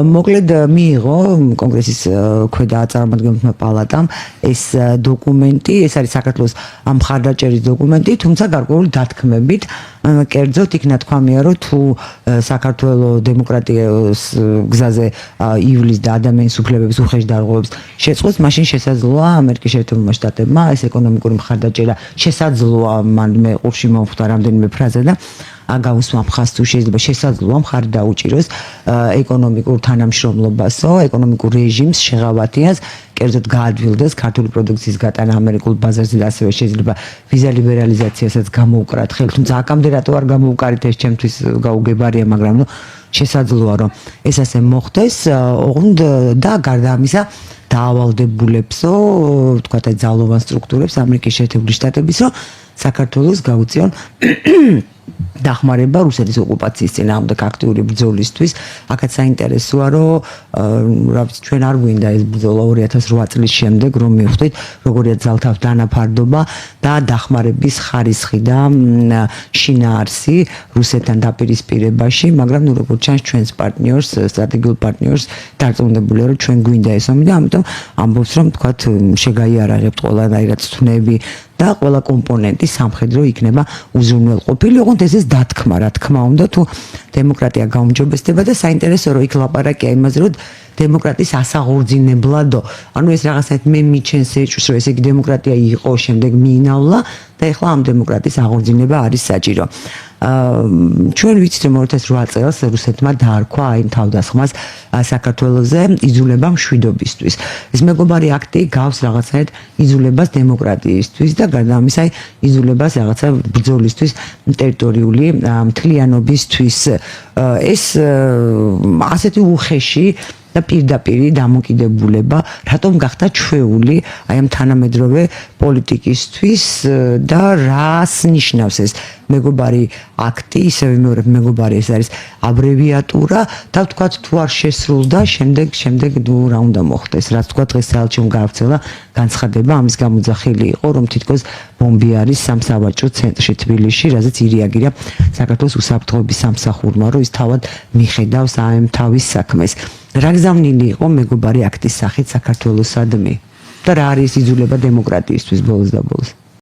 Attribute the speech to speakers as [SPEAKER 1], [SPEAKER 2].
[SPEAKER 1] მოკლედ მიიღო კონგრესის ქვედა წარმომადგენელთა პალატამ ეს დოკუმენტი, ეს არის საქართველოს მხარდაჭერის დოკუმენტი, თუმცა გარკვეული დათქმებით, კერძოდ იქ ნათქვამია, რომ თუ საქართველოს დემოკრატიის გზაზე ივლის და ადამიანის უფლებების უხეშ დარღვევებს შეწყვეტს, მაშინ შესაძლოა ამერიკის შეერთებულმა შტატებმა ეს ეკონომიკური მხარდაჭერა შესაძლოა მან მე ყურში მომხვდა რამდენიმე ფრაზა და აგავსვა მხარს თუ შეიძლება შესაძლოა მხარი დაუჭიროს ეკონომიკურ თანამშრომლობასო, ეკონომიკურ რეჟიმს შეღავათიანს, კერძოდ გაადვილდეს ქართული პროდუქციის გატანა ამერიკულ ბაზარზე და ასევე შეიძლება ვიზა ლიბერალიზაციასაც გამოუკრათ ხელი, თუმცა აკამდე რატო არ გამოუკარით ეს ჩემთვის გაუგებარია, მაგრამ შესაძლოა რომ ეს ასე მოხდეს, ოღონდ და გარდა ამისა დაავალდებულებსო, ვთქვათ აი ძალოვან სტრუქტურებს ამერიკის შეერთებული შტატების, რომ საქართველოს გაუწიონ დახმარება რუსეთის ოკუპაციის წინააღმდეგ აქტიური ბრძოლისთვის. აქაც საინტერესოა, რომ რა ვიცი, ჩვენ არ გვინდა ეს ბრძოლა 2008 წლის შემდეგ, რომ მივხვდით, როგორია ძალთა დანაფარდობა და დახმარების ხარისხი და შინაარსი რუსეთთან დაპირისპირებაში, მაგრამ ნუ როგორც ჩანს, ჩვენს პარტნიორს, სტრატეგიულ პარტნიორს დარწმუნებულია, რომ ჩვენ გვინდა ეს ომი და ამიტომ ამბობს, რომ თქვათ შეგაიარაღებთ ყველანაირად თვნები და ყველა კომპონენტი სამხედრო იქნება უზრუნველყოფილი, ოღონდ ეს დათქმა, რა თქმა უნდა, თუ დემოკრატია გაუმჯობესდება და საინტერესო რომ იქ ლაპარაკია იმაზე, რომ დემოკრატიის ასაღორძინებლადო, ანუ ეს რაღაცნაირად მე მიჩენს ეჭვს, რომ ესე იგი დემოკრატია იყო, შემდეგ მიინავლა და ეხლა ამ დემოკრატიის აღორძინება არის საჭირო. ჩვენ ვიცით, რომ 2008 წელს რუსეთმა დაარქვა აი თავდასხმას საქართველოზე იძულება მშვიდობისთვის. ეს მეგობარი აქტი გავს რაღაცნაირად იძულებას დემოკრატიისთვის და გარდა ამისა იძულებას რაღაცა ბრძოლისთვის ტერიტორიული მთლიანობისთვის. ეს ასეთი უხეში და პირდაპირი დამოკიდებულება რატომ გახდა ჩვეული აი ამ თანამედროვე პოლიტიკისთვის და რას ნიშნავს ეს მეგობარი აქტი, ისევე მეორე მეგობარი ეს არის აბრევიატურა და ვთქვათ თუ არ შესრულდა, შემდეგ რა უნდა მოხდეს, რაც თქვა დღეს საელჩომ გაავრცელა განცხადება, ამის გამოძახილი იყო, რომ თითქოს ბომბი არის სამსავაჭრო ცენტრში თბილისში, რაზეც ირეაგირა საქართველოს უსაფრთხოების სამსახურმა, რომ ის თავად მიხედავს ამ თავის საქმეს. რა გზავნილი იყო მეგობარი აქტის სახით საქართველოსადმი და რა არის იძულება დემოკრატიისთვის ბოლოს და ბოლოს.